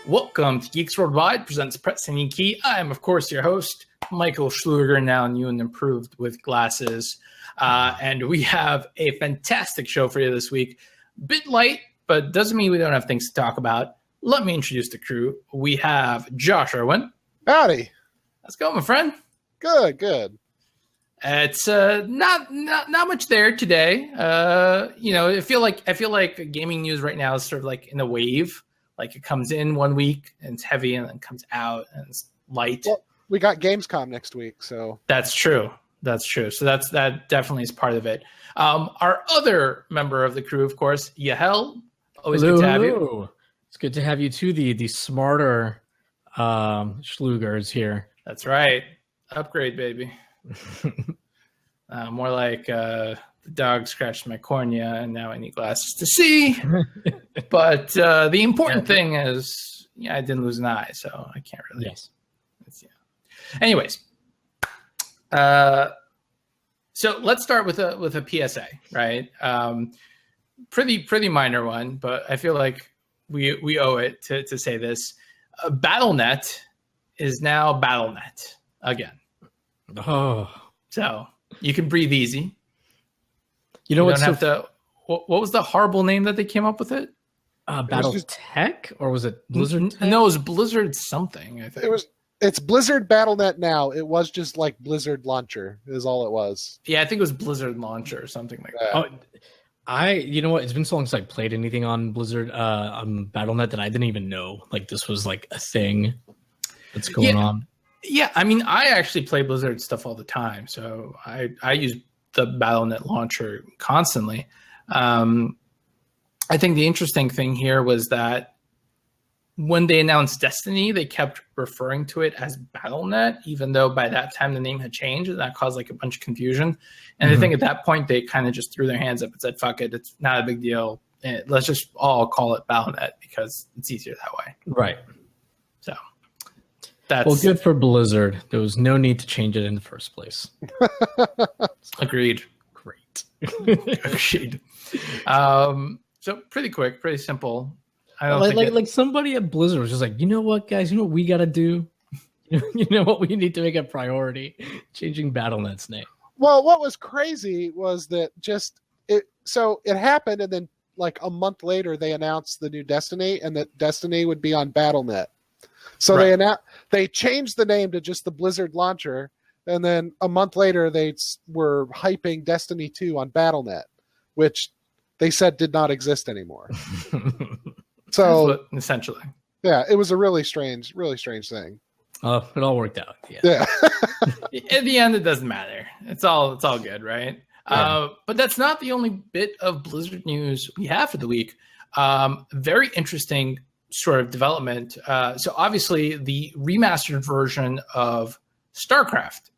Welcome to Geeks Worldwide presents Press and Key. I am, of course, your host, Michael Schluger, now new and improved with glasses. And we have a fantastic show for you this week. Bit light, but doesn't mean we don't have things to talk about. Let me introduce the crew. We have Josh Irwin. Howdy. How's it going, my friend? Good. It's not much there today. I feel like gaming news right now is sort of like in a wave. Like it comes in 1 week and it's heavy and then comes out and it's light. Well, we got Gamescom next week, so that's true. So that definitely is part of it. Our other member of the crew, of course, Yahel. Always good to have you. It's good to have you too. The smarter Schlugers here. That's right. Upgrade, baby. More like the dog scratched my cornea and now I need glasses to see. But the important thing is, I didn't lose an eye, so I can't really. Yes. Anyways, so let's start with a PSA, right? Pretty minor one, but I feel like we owe it to say this. Battlenet is now Battlenet again. Oh, so you can breathe easy. You know what? What was the horrible name that they came up with it? Battletech, or was it Blizzard Tech? No, it was Blizzard something, I think. It's Blizzard Battlenet now. It was just like Blizzard Launcher is all it was. Yeah, I think it was Blizzard Launcher or something like that. You know what? It's been so long since I played anything on Blizzard on Battlenet that I didn't even know like this was like a thing that's going on. Yeah, I mean, I actually play Blizzard stuff all the time, so I use the Battlenet launcher constantly. I think the interesting thing here was that when they announced Destiny, they kept referring to it as Battlenet, even though by that time the name had changed, and that caused like a bunch of confusion. And I think at that point they kind of just threw their hands up and said, "Fuck it, it's not a big deal. Let's just all call it Battlenet because it's easier that way." Right. So that's good for Blizzard. There was no need to change it in the first place. Agreed. Great. Agreed. So pretty quick, pretty simple. I don't like somebody at Blizzard was just like, you know what, guys, you know what we got to do? You know what we need to make a priority? Changing Battlenet's name. Well, what was crazy was that it happened, and then like a month later they announced the new Destiny, and that Destiny would be on Battlenet. So they changed the name to just the Blizzard Launcher, and then a month later they were hyping Destiny 2 on Battlenet, which they said did not exist anymore. So essentially, yeah, it was a really strange thing. It all worked out. Yeah. In the end, it doesn't matter. It's all good, right? Yeah. But that's not the only bit of Blizzard news we have for the week. Very interesting sort of development. So obviously, the remastered version of Starcraft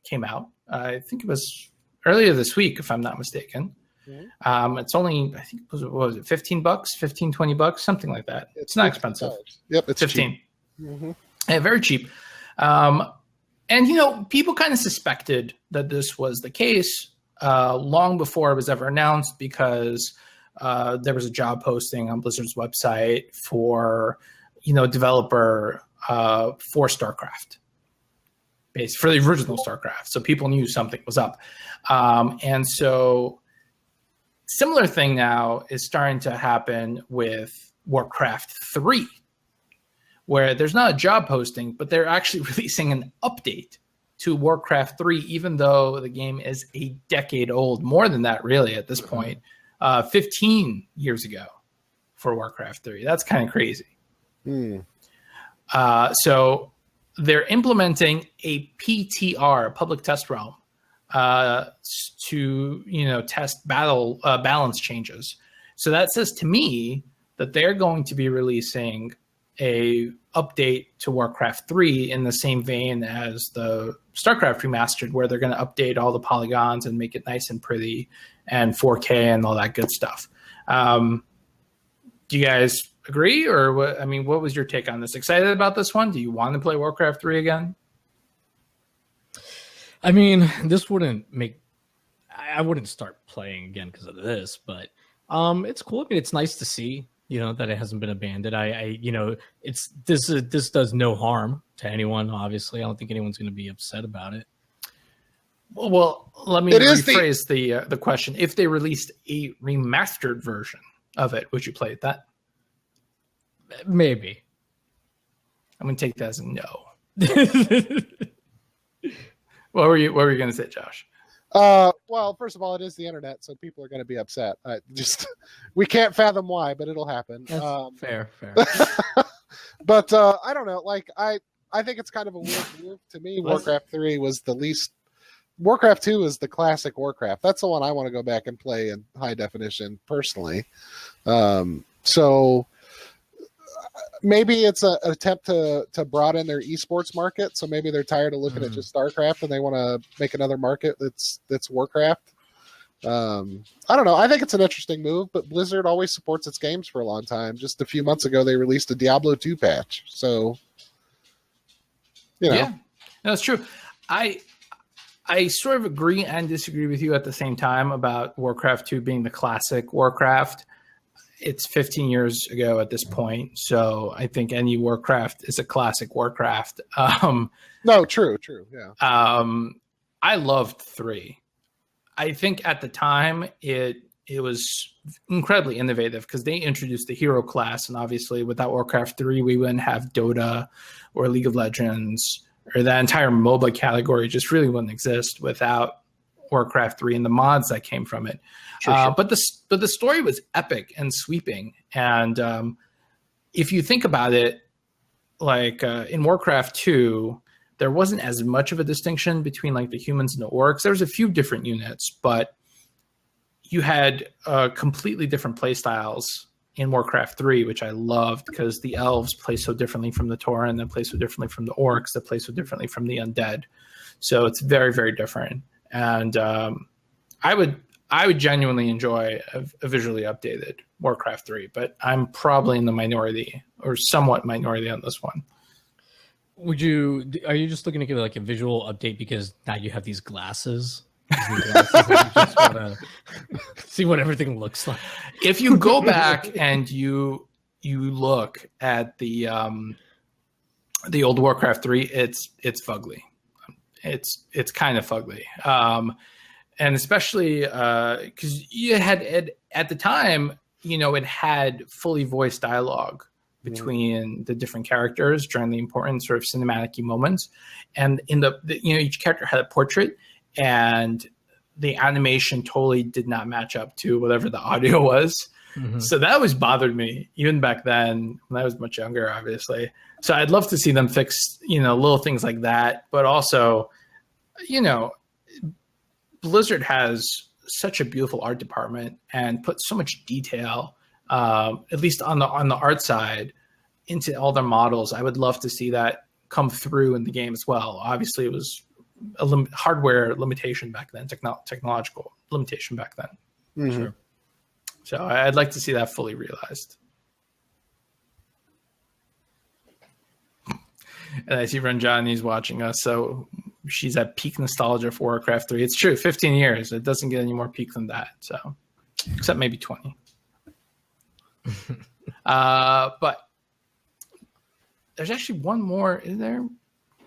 came out. I think it was earlier this week, if I'm not mistaken. Mm-hmm. It's only, I think, what was it, $15, $20, something like that. It's not expensive. Yep, it's 15. Cheap. Mm-hmm. Yeah, very cheap. And, people kind of suspected that this was the case long before it was ever announced because there was a job posting on Blizzard's website for, developer for StarCraft. For the original StarCraft. So people knew something was up. And so similar thing now is starting to happen with Warcraft 3, where there's not a job posting, but they're actually releasing an update to Warcraft 3, even though the game is a decade old, more than that really at this point, 15 years ago for Warcraft 3. That's kind of crazy. So they're implementing a PTR, public test realm, to test balance changes. So that says to me that they're going to be releasing a update to Warcraft 3 in the same vein as the Starcraft Remastered, where they're going to update all the polygons and make it nice and pretty and 4K and all that good stuff. Do you guys agree, or what? I mean, what was your take on this? Excited about this one? Do you want to play Warcraft 3 again? I mean, this wouldn't make. I wouldn't start playing again because of this, but it's cool. I mean, it's nice to see that it hasn't been abandoned. This does no harm to anyone. Obviously, I don't think anyone's going to be upset about it. Well, let me rephrase the question. If they released a remastered version of it, would you play that? Maybe. I'm going to take that as a no. What were you going to say, Josh? Well, first of all, it is the internet, so people are going to be upset. We can't fathom why, but it'll happen. Fair. But I don't know. Like, I think it's kind of a weird move. To me, Warcraft 3 was the least. Warcraft 2 is the classic Warcraft. That's the one I want to go back and play in high definition, personally. So maybe it's an attempt to broaden their esports market. So maybe they're tired of looking at just Starcraft and they want to make another market that's Warcraft. I don't know. I think it's an interesting move, but Blizzard always supports its games for a long time. Just a few months ago, they released a Diablo 2 patch. So, Yeah, that's true. I sort of agree and disagree with you at the same time about Warcraft 2 being the classic Warcraft. It's 15 years ago at this point, so I think any Warcraft is a classic Warcraft. No, true, yeah. I loved 3. I think at the time it was incredibly innovative because they introduced the hero class, and obviously without Warcraft 3, we wouldn't have Dota or League of Legends, or that entire MOBA category just really wouldn't exist without Warcraft 3 and the mods that came from it. Sure. But the story was epic and sweeping. And if you think about it, like in Warcraft 2, there wasn't as much of a distinction between like the humans and the orcs. There was a few different units, but you had completely different play styles in Warcraft 3, which I loved because the elves play so differently from the Tauren, that play so differently from the orcs, that play so differently from the undead. So it's very, very different. And I would genuinely enjoy a visually updated Warcraft 3, but I'm probably in the minority or somewhat minority on this one. Are you just looking to give like a visual update because now you have these glasses? You just want to see what everything looks like. If you go back and you look at the old Warcraft 3, it's fugly. It's kind of fugly, and especially because you had at the time, it had fully voiced dialogue between the different characters during the important sort of cinematic moments, and in the each character had a portrait. And the animation totally did not match up to whatever the audio was. Mm-hmm. So that always bothered me, even back then when I was much younger, obviously. So I'd love to see them fix, little things like that. But also, Blizzard has such a beautiful art department and put so much detail, at least on the art side, into all their models. I would love to see that come through in the game as well. Obviously, it was a hardware limitation back then, technological limitation back then. Mm-hmm. Sure. So I'd like to see that fully realized. And I see Ranjani's watching us, so she's at peak nostalgia for Warcraft 3. It's true, 15 years. It doesn't get any more peak than that. So, except maybe 20. But there's actually one more. Is there?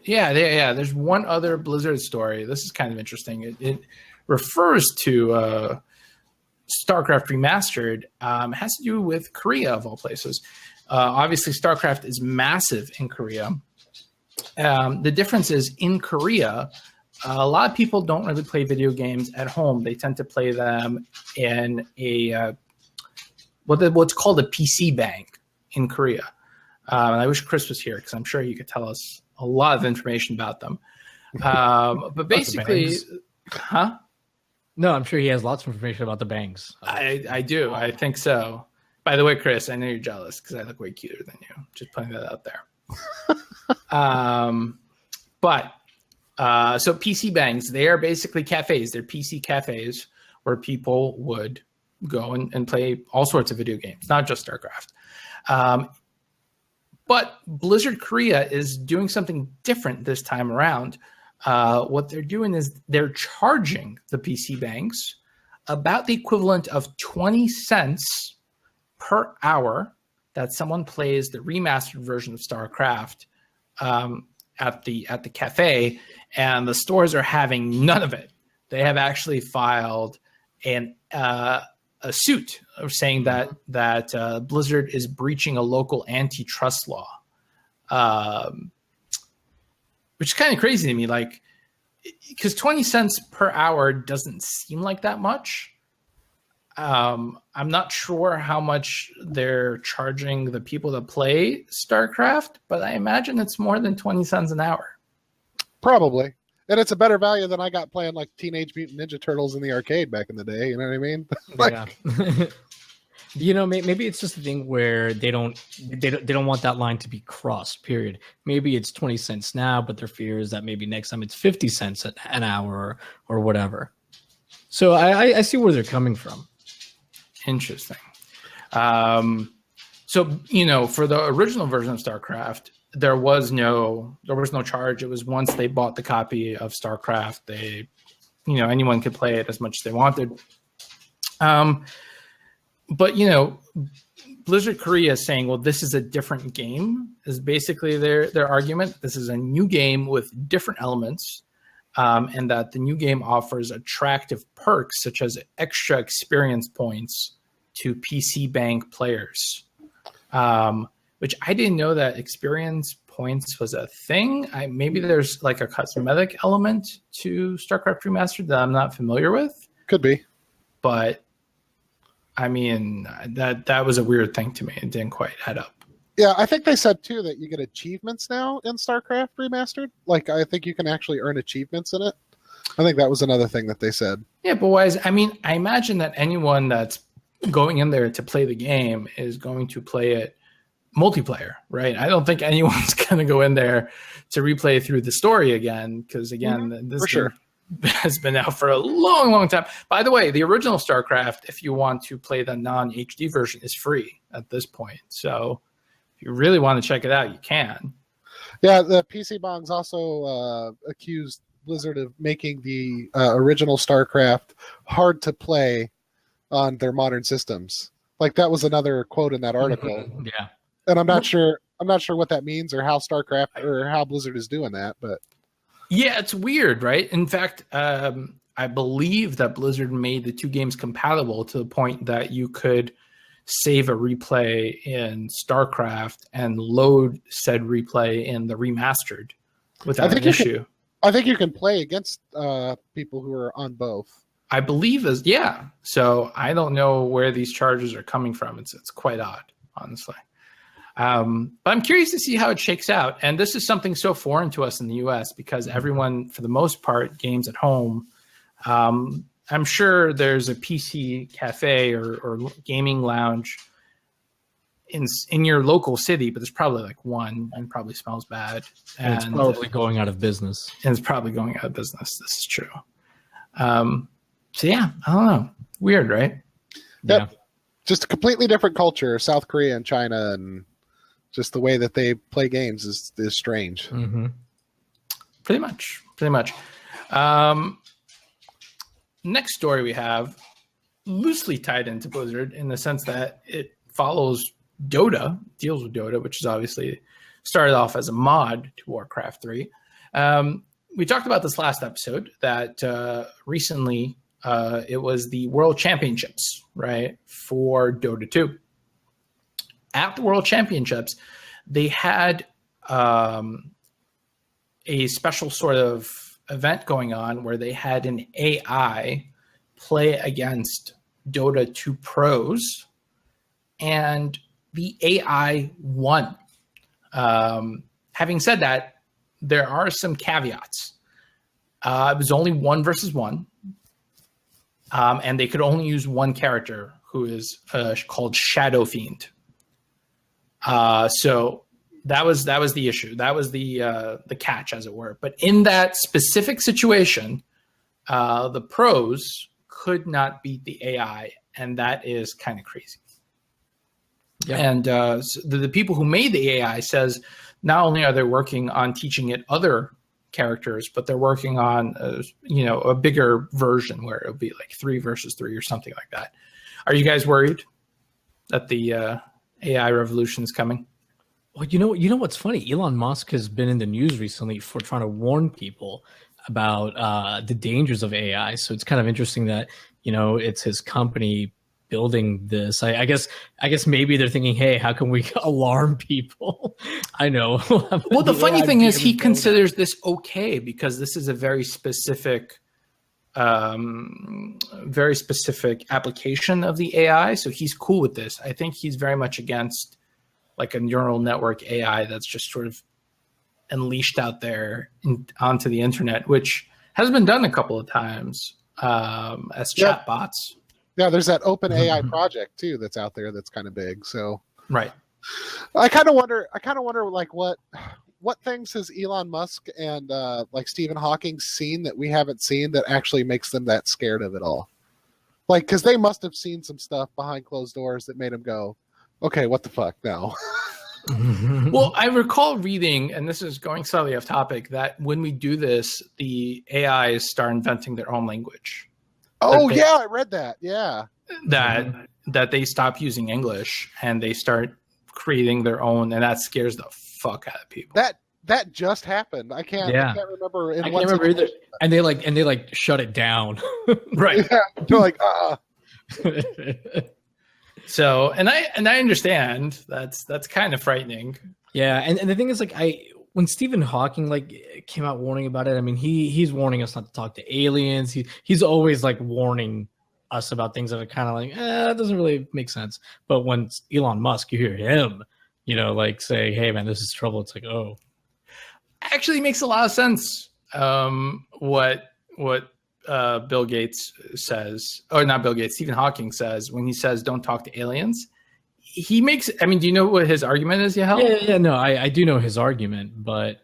Yeah. There's one other Blizzard story. This is kind of interesting. It refers to Starcraft Remastered. It has to do with Korea, of all places. Obviously, Starcraft is massive in Korea. The difference is in Korea, a lot of people don't really play video games at home. They tend to play them in a what's called a PC bank in Korea. And I wish Chris was here because I'm sure he could tell us a lot of information about them. But basically, huh? No, I'm sure he has lots of information about the bangs. I do. I think so. By the way, Chris, I know you're jealous because I look way cuter than you. Just putting that out there. So PC bangs, they are basically cafes. They're PC cafes where people would go and play all sorts of video games, not just StarCraft. But Blizzard Korea is doing something different this time around. What they're doing is they're charging the PC banks about the equivalent of 20 cents per hour that someone plays the remastered version of StarCraft at the cafe, and the stores are having none of it. They have actually filed a suit saying that Blizzard is breaching a local antitrust law, which is kind of crazy to me. Like, because 20 cents per hour doesn't seem like that much. I'm not sure how much they're charging the people that play StarCraft, but I imagine it's more than 20 cents an hour. Probably. And it's a better value than I got playing like Teenage Mutant Ninja Turtles in the arcade back in the day. You know what I mean? Yeah. You know, maybe it's just a thing where they don't want that line to be crossed, period. Maybe it's 20 cents now, but their fear is that maybe next time it's 50 cents an hour or whatever. So I see where they're coming from. Interesting. So, you know, for the original version of StarCraft, there was no charge. It was once they bought the copy of StarCraft, anyone could play it as much as they wanted. But, you know, Blizzard Korea is saying, well, this is a different game, is basically their argument. This is a new game with different elements, and that the new game offers attractive perks such as extra experience points to PC Bank players, which I didn't know that experience points was a thing. Maybe there's like a cosmetic element to StarCraft Remastered that I'm not familiar with. Could be. But I mean, that was a weird thing to me. It didn't quite add up. Yeah, I think they said too that you get achievements now in StarCraft Remastered. Like, I think you can actually earn achievements in it. I think that was another thing that they said. Yeah, but why is? I mean, I imagine that anyone that's going in there to play the game is going to play it multiplayer, right? I don't think anyone's going to go in there to replay through the story again, because again, this for sure has been out for a long, long time. By the way, the original StarCraft, if you want to play the non-HD version, is free at this point. So if you really want to check it out, you can. Yeah, the PC Bongs also accused Blizzard of making the original StarCraft hard to play on their modern systems. Like, that was another quote in that article. Yeah. And I'm not sure what that means or how StarCraft or how Blizzard is doing that, but yeah, it's weird, right? In fact, I believe that Blizzard made the two games compatible to the point that you could save a replay in StarCraft and load said replay in the remastered without an issue. I think you can play against people who are on both. I believe yeah. So I don't know where these charges are coming from. It's quite odd, honestly. But I'm curious to see how it shakes out. And this is something so foreign to us in the US because everyone, for the most part, games at home. I'm sure there's a PC cafe or gaming lounge in your local city, but there's probably like one and probably smells bad. And it's probably going out of business. And it's probably going out of business. This is true. So yeah, I don't know. Weird, right? Yep. Yeah. Just a completely different culture, South Korea and China, and just the way that they play games is strange. Mm-hmm. Pretty much. Next story we have loosely tied into Blizzard in the sense that it follows Dota, deals with Dota, which is obviously started off as a mod to Warcraft 3. We talked about this last episode that recently it was the World Championships, right, for Dota 2. At the World Championships, they had a special sort of event going on where they had an AI play against Dota 2 pros, and the AI won. Having said that, there are some caveats. It was only 1 versus 1, and they could only use one character who is called Shadow Fiend. So that was the issue. That was the catch, as it were. But in that specific situation, the pros could not beat the AI, and that is kind of crazy. Yeah. And so the people who made the AI says not only are they working on teaching it other characters, but they're working on a bigger version where it'll be like 3 versus 3 or something like that. Are you guys worried? that the AI revolution is coming. Well, you know what's funny? Elon Musk has been in the news recently for trying to warn people about the dangers of AI. So it's kind of interesting that it's his company building this. I guess maybe they're thinking, hey, how can we alarm people? I know. Well, the funny thing is he considers this okay because this is a very specific application of the AI. So he's cool with this. I think he's very much against like a neural network AI that's just sort of unleashed out there onto the internet, which has been done a couple of times as chatbots. Yeah, there's that open AI project too that's out there that's kind of big. So right. I kind of wonder like what things has Elon Musk and like Stephen Hawking seen that we haven't seen that actually makes them that scared of it all? Like, because they must have seen some stuff behind closed doors that made them go, okay, what the fuck now? Well, I recall reading, and this is going slightly off topic, that when we do this, the AIs start inventing their own language. Oh, yeah, I read that. Yeah. That they stop using English and they start creating their own, and that scares the fuck out of people. That just happened. I can't remember. I can't remember either. And they like shut it down. Right. Yeah, they're like, So, and I understand that's kind of frightening. Yeah, and the thing is, like, when Stephen Hawking came out warning about it, I mean, he's warning us not to talk to aliens. He's always like warning us about things that are kind of like, that doesn't really make sense. But when Elon Musk, you hear him, like say, hey man, this is trouble. It's like, oh, actually makes a lot of sense. What Bill Gates says, or not Bill Gates, Stephen Hawking says when he says don't talk to aliens. He makes, I mean, do you know what his argument is, Yahel? Yeah, no, I do know his argument, but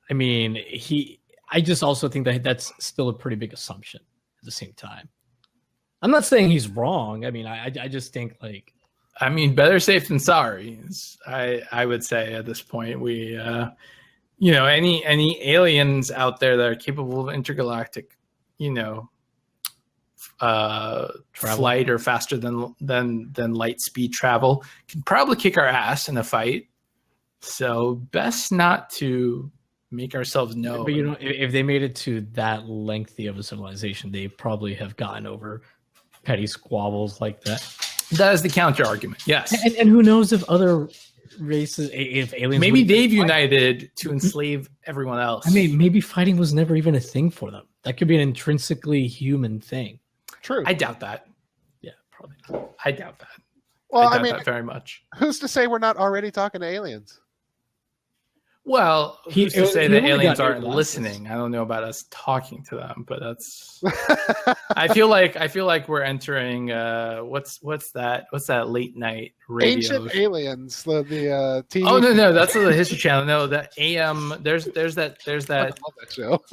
I mean, I just also think that that's still a pretty big assumption at the same time. I'm not saying he's wrong. I mean, I just think like, I mean, better safe than sorry. I would say at this point, we, any aliens out there that are capable of intergalactic, flight or faster than light speed travel can probably kick our ass in a fight. So best not to make ourselves know. But if they made it to that lengthy of a civilization, they probably have gotten over petty squabbles like that. That is the counter argument. Yes. And who knows if other races, if aliens, maybe they've united to enslave everyone else. I mean, maybe fighting was never even a thing for them. That could be an intrinsically human thing. True. I doubt that. Yeah, probably not. I doubt that. Well, I mean, that very much. Who's to say we're not already talking to aliens? Well, who's to say that aliens aren't listening? I don't know about us talking to them, but that's. I feel like we're entering. What's that late night radio? Ancient Aliens, the TV. Oh no, that's the History Channel. No, that AM. There's that. I love that show.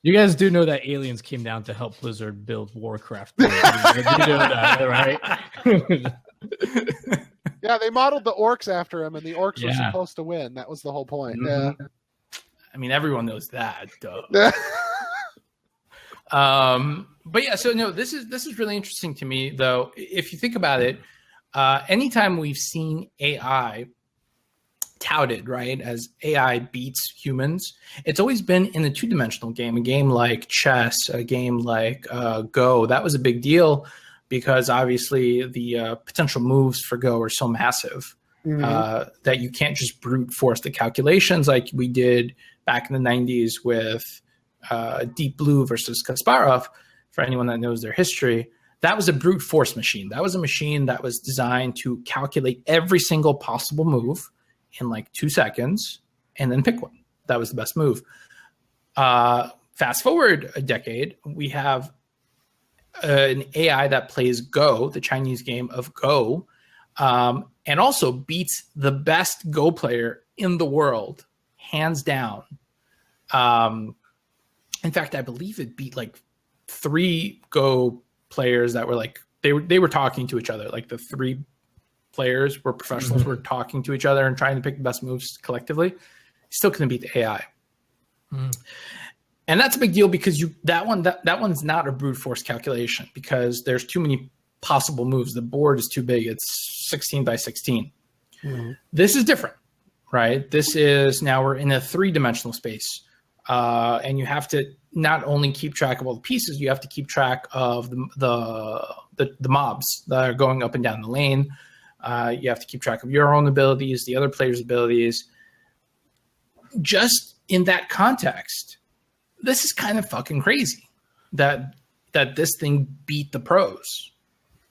You guys do know that aliens came down to help Blizzard build Warcraft. You know that, right? Yeah, they modeled the orcs after him, and the orcs were supposed to win. That was the whole point. Mm-hmm. Yeah. I mean, everyone knows that. Duh. But yeah, so no, this is really interesting to me, though. If you think about it, anytime we've seen AI touted, right, as AI beats humans, it's always been in a two-dimensional game, a game like chess, a game like Go. That was a big deal because obviously the potential moves for Go are so massive that you can't just brute force the calculations like we did back in the 90s with Deep Blue versus Kasparov. For anyone that knows their history, that was a brute force machine. That was a machine that was designed to calculate every single possible move in like 2 seconds and then pick one. That was the best move. Fast forward a decade, we have an AI that plays Go, the Chinese game of Go, and also beats the best Go player in the world, hands down. In fact, I believe it beat like 3 Go players that were like, they were talking to each other. Like the 3 players were professionals, were talking to each other and trying to pick the best moves collectively. Still couldn't beat the AI. And that's a big deal because that one's not a brute force calculation because there's too many possible moves. The board is too big. It's 16 by 16. Mm-hmm. This is different, right? This is now we're in a 3-dimensional space. And you have to not only keep track of all the pieces, you have to keep track of the mobs that are going up and down the lane. You have to keep track of your own abilities, the other players' abilities. Just in that context, this is kind of fucking crazy that this thing beat the pros.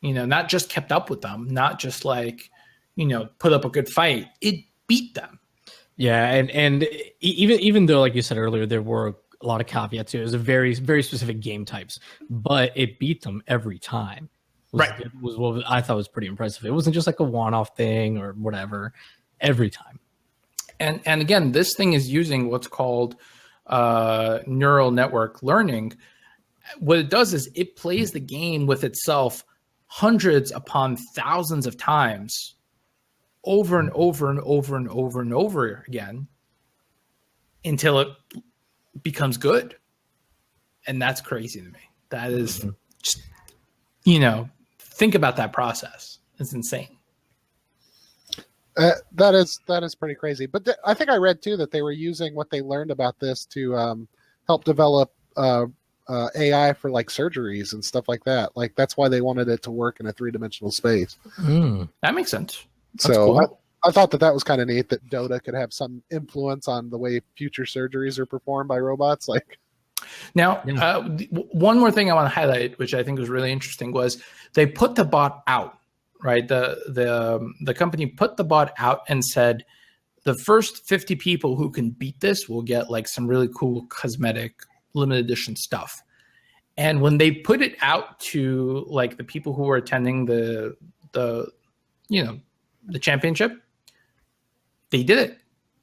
Not just kept up with them, not just like, put up a good fight. It beat them. Yeah, and even though, like you said earlier, there were a lot of caveats to it. It was a very, very specific game types, but it beat them every time. Was what I thought was pretty impressive. It wasn't just like a one-off thing or whatever. Every time. And again, this thing is using what's called neural network learning. What it does is it plays the game with itself hundreds upon thousands of times over and over and over and over and over again until it becomes good. And that's crazy to me. That is just, think about that process. It's insane. That is pretty crazy. But I think I read too that they were using what they learned about this to help develop AI for like surgeries and stuff like that. Like that's why they wanted it to work in a 3-dimensional space. That makes sense. That's so cool. I thought that was kind of neat that Dota could have some influence on the way future surgeries are performed by robots. Like now, one more thing I want to highlight, which I think was really interesting, was they put the bot out. Right, the company put the bot out and said the first 50 people who can beat this will get like some really cool cosmetic limited edition stuff. And when they put it out to like the people who were attending the championship, they did it.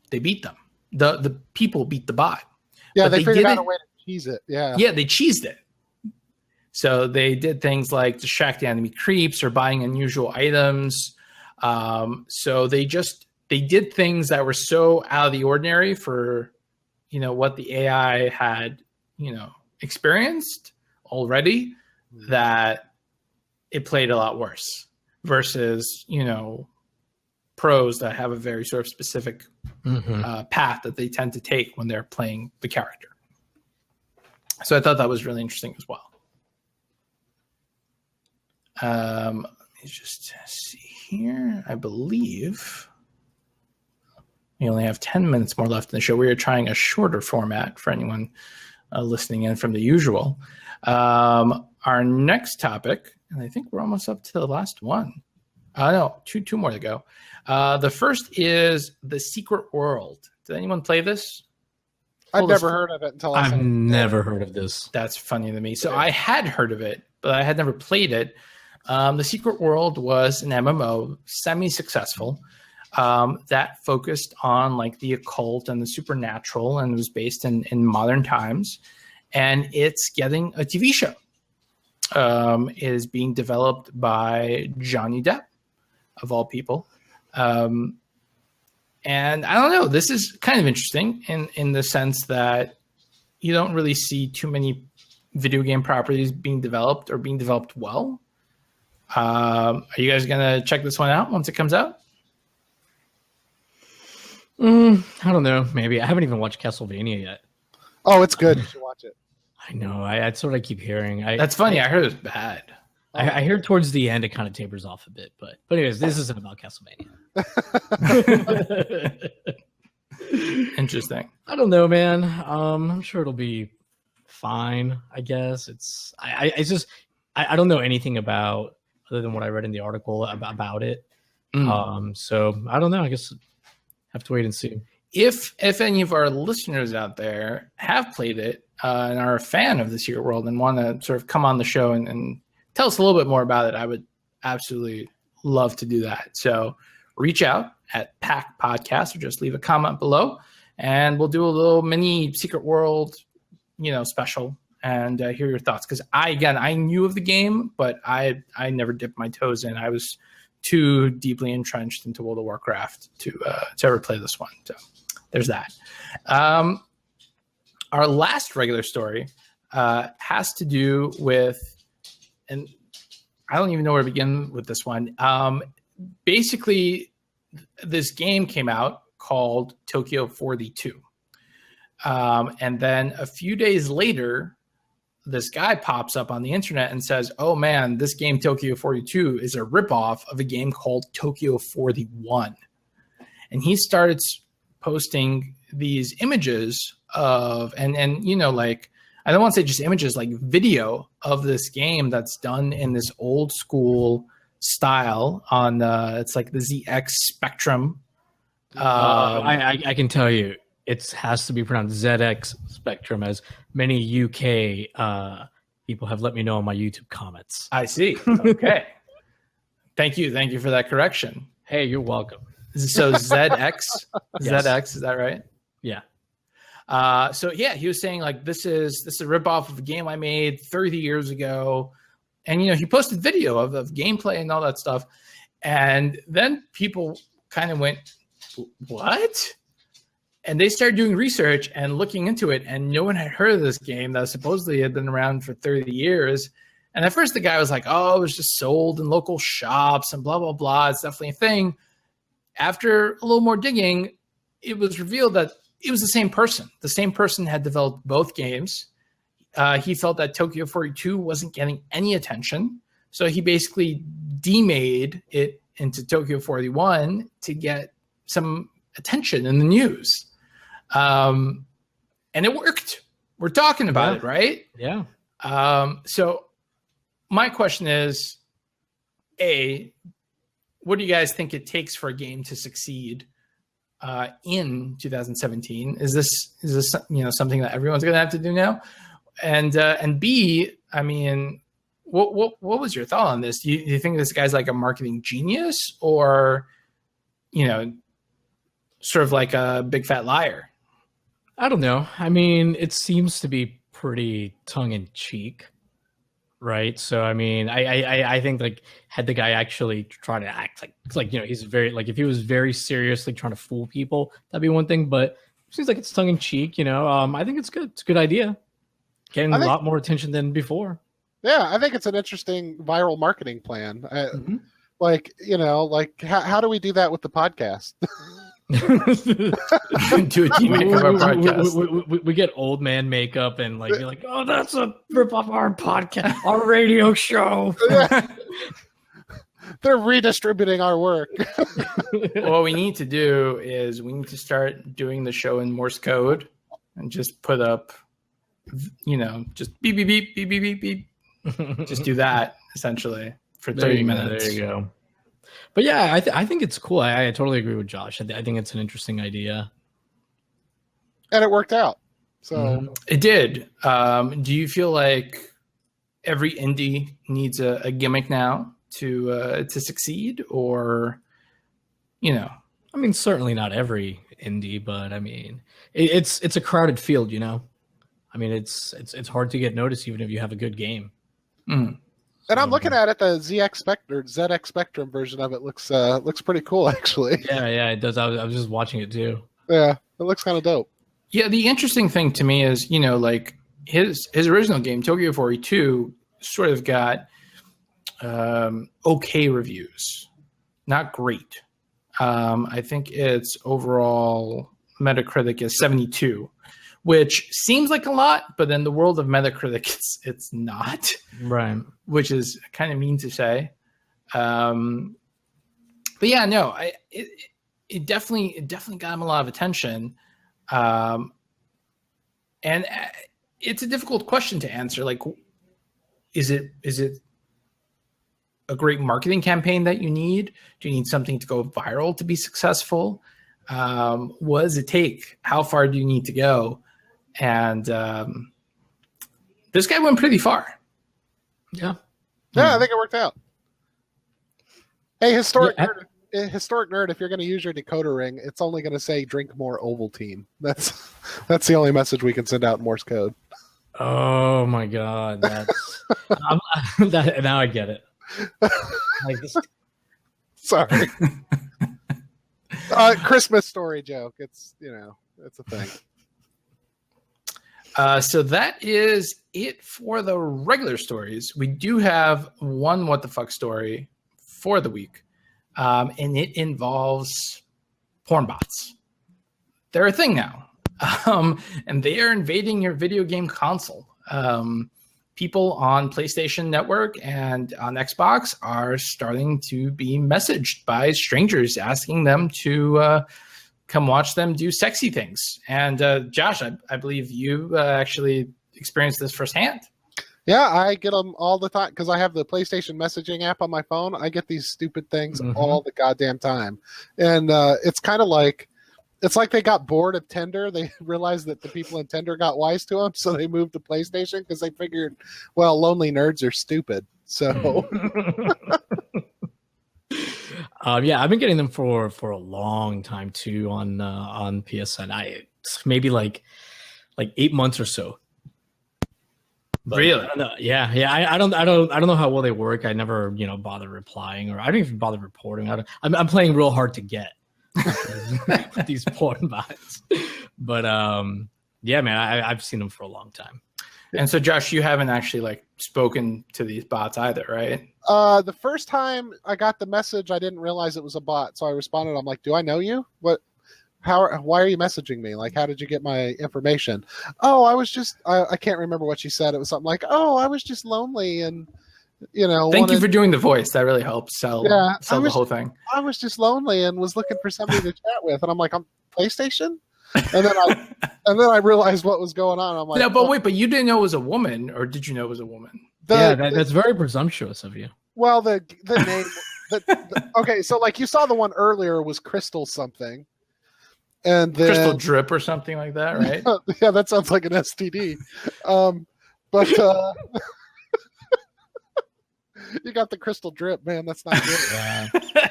They beat them. The people beat the bot. Yeah, they figured out a way to cheese it. Yeah, they cheesed it. So they did things like distract the enemy creeps or buying unusual items. So they did things that were so out of the ordinary for, what the AI had, experienced already, that it played a lot worse versus, pros that have a very sort of specific path that they tend to take when they're playing the character. So I thought that was really interesting as well. Let me just see here. I believe we only have 10 minutes more left in the show. We are trying a shorter format for anyone listening in from the usual. Our next topic, and I think we're almost up to the last one. No, two more to go. The first is The Secret World. Did anyone play this? I've never heard of it until I've never heard of this. That's funny to me. So I had heard of it, but I had never played it. The Secret World was an MMO, semi-successful, that focused on like the occult and the supernatural, and was based in modern times. And it's getting a TV show. It is being developed by Johnny Depp, of all people. And I don't know, this is kind of interesting in the sense that you don't really see too many video game properties being developed or being developed well. Are you guys going to check this one out once it comes out? I don't know. Maybe. I haven't even watched Castlevania yet. Oh, it's good. You should watch it. I know. That's what I keep hearing. That's funny. I heard it was bad. I heard towards the end it kind of tapers off a bit. But anyways, this isn't about Castlevania. Interesting. I don't know, man. I'm sure it'll be fine, I guess. I don't know anything about other than what I read in the article about it. So I don't know. I guess have to wait and see. If any of our listeners out there have played it and are a fan of the Secret World and want to sort of come on the show and tell us a little bit more about it, I would absolutely love to do that. So reach out at Pack Podcast or just leave a comment below, and we'll do a little mini Secret World, special, and hear your thoughts. Because I knew of the game, but I never dipped my toes in. I was too deeply entrenched into World of Warcraft to ever play this one. So there's that. Our last regular story has to do with, and I don't even know where to begin with this one. Basically, this game came out called Tokyo 42. And then a few days later, this guy pops up on the internet and says, oh man, this game Tokyo 42 is a ripoff of a game called Tokyo 41. And he starts posting these images of, and you know, like, I don't want to say just images, like video of this game that's done in this old school style on, it's like the ZX Spectrum. I can tell you, it has to be pronounced ZX Spectrum, as many UK people have let me know in my YouTube comments. I see. Okay. Thank you for that correction. Hey, you're welcome. So ZX, Yes. ZX, is that right? Yeah. So yeah, he was saying like this is a ripoff of a game I made 30 years ago, and you know he posted video of gameplay and all that stuff, and then people kind of went, what? And they started doing research and looking into it, and no one had heard of this game that supposedly had been around for 30 years. And at first the guy was like, oh, it was just sold in local shops and blah, blah, blah. It's definitely a thing. After a little more digging, it was revealed that it was the same person. The same person had developed both games. He felt that Tokyo 42 wasn't getting any attention. So he basically demade it into Tokyo 41 to get some attention in the news. And it worked. We're talking about it, right? Yeah. So my question is, A, what do you guys think it takes for a game to succeed in 2017? Is this you know something that everyone's going to have to do now? And B, I mean, what was your thought on this? Do you think this guy's like a marketing genius, or you know, sort of like a big fat liar? I don't know. I mean, it seems to be pretty tongue in cheek, right? So, I mean, I think like had the guy actually trying to act like you know he's very like if he was very seriously trying to fool people, that'd be one thing. But it seems like it's tongue in cheek. You know, I think it's good. It's a good idea. Getting a lot more attention than before. Yeah, I think it's an interesting viral marketing plan. Like, you know, like how do we do that with the podcast? Do a team makeup podcast. We get old man makeup and like you're like, oh, that's a rip off our podcast, our radio show. They're redistributing our work. What we need to do is we need to start doing the show in Morse code and just put up, you know, just beep beep beep beep beep beep beep. Just do that essentially for 30 minutes. There you go. But yeah, I think it's cool. I totally agree with Josh. I think it's an interesting idea. And it worked out. So It did. Do you feel like every indie needs a gimmick now to succeed, or you know? I mean, certainly not every indie, but I mean, it's a crowded field, you know. I mean, it's hard to get noticed even if you have a good game. Mm. And I'm looking at it, the ZX Spectrum version of it looks pretty cool, actually. Yeah, it does. I was just watching it too. Yeah, it looks kind of dope. Yeah, the interesting thing to me is, you know, like his original game, Tokyo 42, sort of got okay reviews, not great. I think its overall Metacritic is 72. Which seems like a lot, but in the world of Metacritic, it's not, right? Which is kind of mean to say. But yeah, no, it definitely got him a lot of attention, and it's a difficult question to answer. Like, is it a great marketing campaign that you need? Do you need something to go viral to be successful? What does it take? How far do you need to go? And this guy went pretty far. Yeah, I think it worked out. Hey, historic nerd, if you're going to use your decoder ring, it's only going to say "drink more Ovaltine." That's the only message we can send out in Morse code. Oh my god, that's now I get it. Like this. Sorry. Christmas story joke. It's, you know, it's a thing. So that is it for the regular stories. We do have one what the fuck story for the week, and it involves porn bots. They're a thing now, and they are invading your video game console. People on PlayStation Network and on Xbox are starting to be messaged by strangers asking them to come watch them do sexy things. And Josh, I believe you actually experienced this firsthand. Yeah, I get them all the time because I have the PlayStation messaging app on my phone. I get these stupid things all the goddamn time. And it's kind of like, it's like they got bored of Tinder. They realized that the people in Tinder got wise to them, so they moved to PlayStation because they figured, well, lonely nerds are stupid. So... yeah, I've been getting them for a long time too on PSN. Maybe like 8 months or so. But really? I don't know. Yeah. I don't know how well they work. I never bother replying, or I don't even bother reporting. I'm playing real hard to get with these porn bots. But yeah, man, I've seen them for a long time. And so, Josh, you haven't actually spoken to these bots either, right? The first time I got the message, I didn't realize it was a bot, so I responded. I'm like, "Do I know you? Why are you messaging me? Like, how did you get my information?" Oh, I was just, I can't remember what she said. It was something like, "Oh, I was just lonely and Thank you for doing the voice. That really helps sell the whole thing. I was just lonely and was looking for somebody to chat with, and I'm like, I'm PlayStation." And then I realized what was going on. I'm like, no, but wait, but you didn't know it was a woman, or did you know it was a woman? That's very presumptuous of you. Well, the name, okay, so you saw the one earlier was Crystal something, and then, Crystal Drip or something like that, right? Yeah, that sounds like an STD. But you got the Crystal Drip, man. That's not good.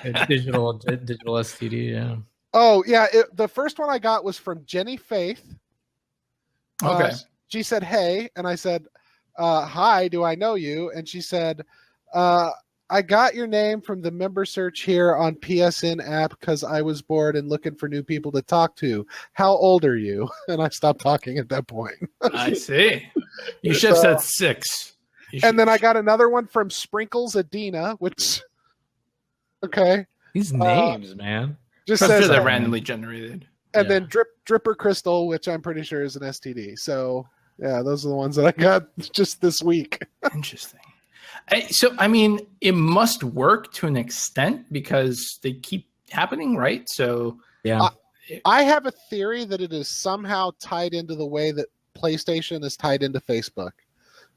Yeah, digital STD. Yeah. Oh, yeah. The first one I got was from Jenny Faith. Okay. She said, "Hey," and I said, "Hi, do I know you?" And she said, "I got your name from the member search here on PSN app because I was bored and looking for new people to talk to. How old are you?" And I stopped talking at that point. I see. You should have said 6. And then I got another one from Sprinkles Adina, which, okay. These names, man. Just says they're randomly generated. And then Dripper Crystal, which I'm pretty sure is an STD. So, yeah, those are the ones that I got just this week. Interesting. So, I mean, it must work to an extent because they keep happening, right? So, yeah. I have a theory that it is somehow tied into the way that PlayStation is tied into Facebook,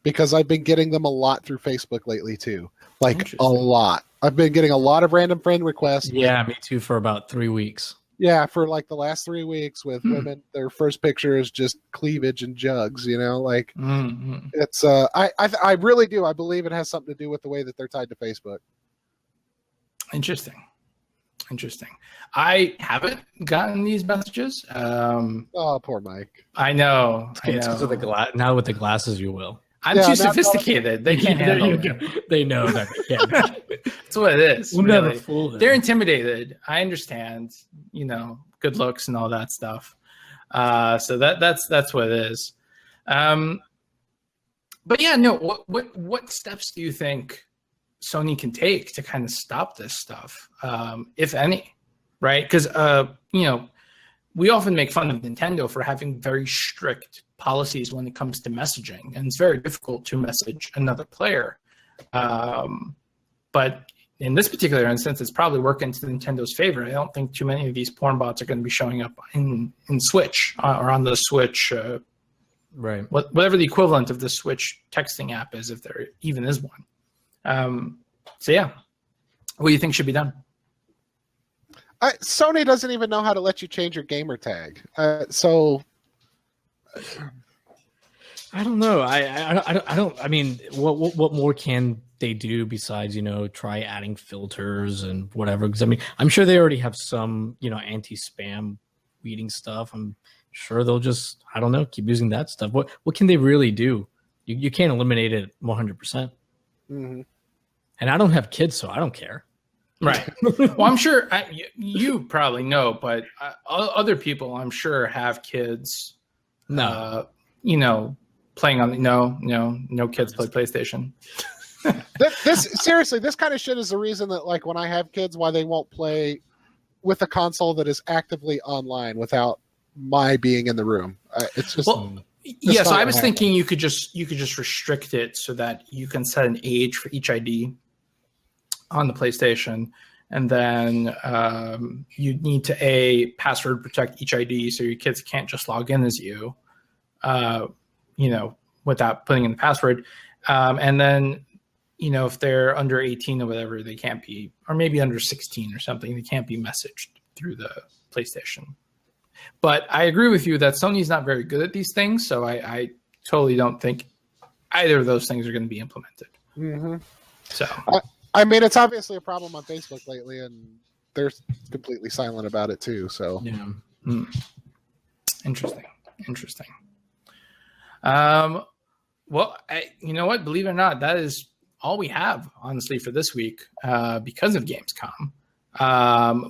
because I've been getting them a lot through Facebook lately, too. A lot. I've been getting a lot of random friend requests. Yeah, me too, for about 3 weeks. Yeah, for the last 3 weeks with women, their first picture is just cleavage and jugs, It's I really do. I believe it has something to do with the way that they're tied to Facebook. Interesting. I haven't gotten these messages. Oh, poor Mike. I know. Now with the glasses, you will. I'm too sophisticated. They can't handle it. They know that they can't. That's what it is. We'll never fool them. They're intimidated. I understand, good looks and all that stuff. So that's what it is. But yeah, no. What steps do you think Sony can take to kind of stop this stuff, if any? Right? Because we often make fun of Nintendo for having very strict policies when it comes to messaging, and it's very difficult to message another player. But in this particular instance, it's probably working to Nintendo's favor. I don't think too many of these porn bots are going to be showing up in Switch or on the Switch, right? Whatever the equivalent of the Switch texting app is, if there even is one. So yeah, what do you think should be done? Sony doesn't even know how to let you change your gamer tag. So I don't know. I don't. I mean, what more can they do besides try adding filters and whatever? Because I mean, I'm sure they already have some anti-spam weeding stuff. I'm sure they'll just keep using that stuff. What can they really do? You can't eliminate it 100%. Mm-hmm. And I don't have kids, so I don't care. Right. Well, I'm sure you probably know, but other people, I'm sure, have kids. No. playing on no kids play PlayStation. This kind of shit is the reason that, like, when I have kids, why they won't play with a console that is actively online without my being in the room. It's just so I was thinking you could just restrict it so that you can set an age for each ID on the PlayStation, and then you need to password protect each ID so your kids can't just log in as you, without putting in the password, and then. If they're under 18 or whatever, they can't be, or maybe under 16 or something, they can't be messaged through the PlayStation. But I agree with you that Sony's not very good at these things, so I totally don't think either of those things are going to be implemented. Mm-hmm. So, I mean, it's obviously a problem on Facebook lately, and they're completely silent about it too. So, yeah, Interesting. Well, you know what? Believe it or not, that is all we have, honestly, for this week because of Gamescom.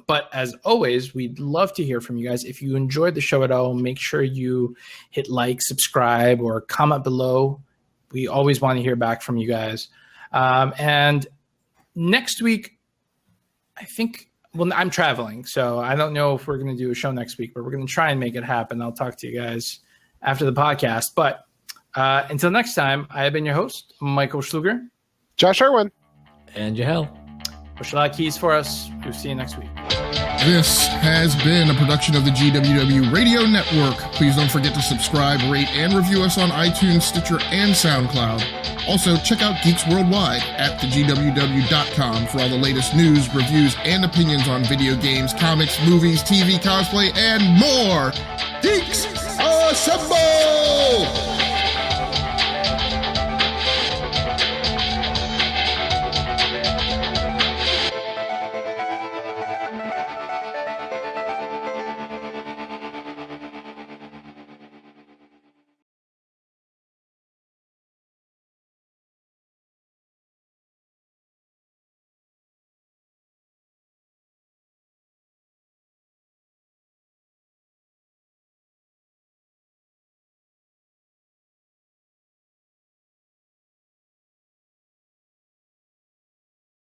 But as always, we'd love to hear from you guys. If you enjoyed the show at all, make sure you hit like, subscribe, or comment below. We always want to hear back from you guys. And next week, I think, I'm traveling, so I don't know if we're going to do a show next week, but we're going to try and make it happen. I'll talk to you guys after the podcast. But until next time, I have been your host, Michael Schluger. Josh Irwin. And Jahel. Push a lot of keys for us. We'll see you next week. This has been a production of the GWW Radio Network. Please don't forget to subscribe, rate, and review us on iTunes, Stitcher, and SoundCloud. Also, check out Geeks Worldwide at thegww.com for all the latest news, reviews, and opinions on video games, comics, movies, TV, cosplay, and more. Geeks Assemble!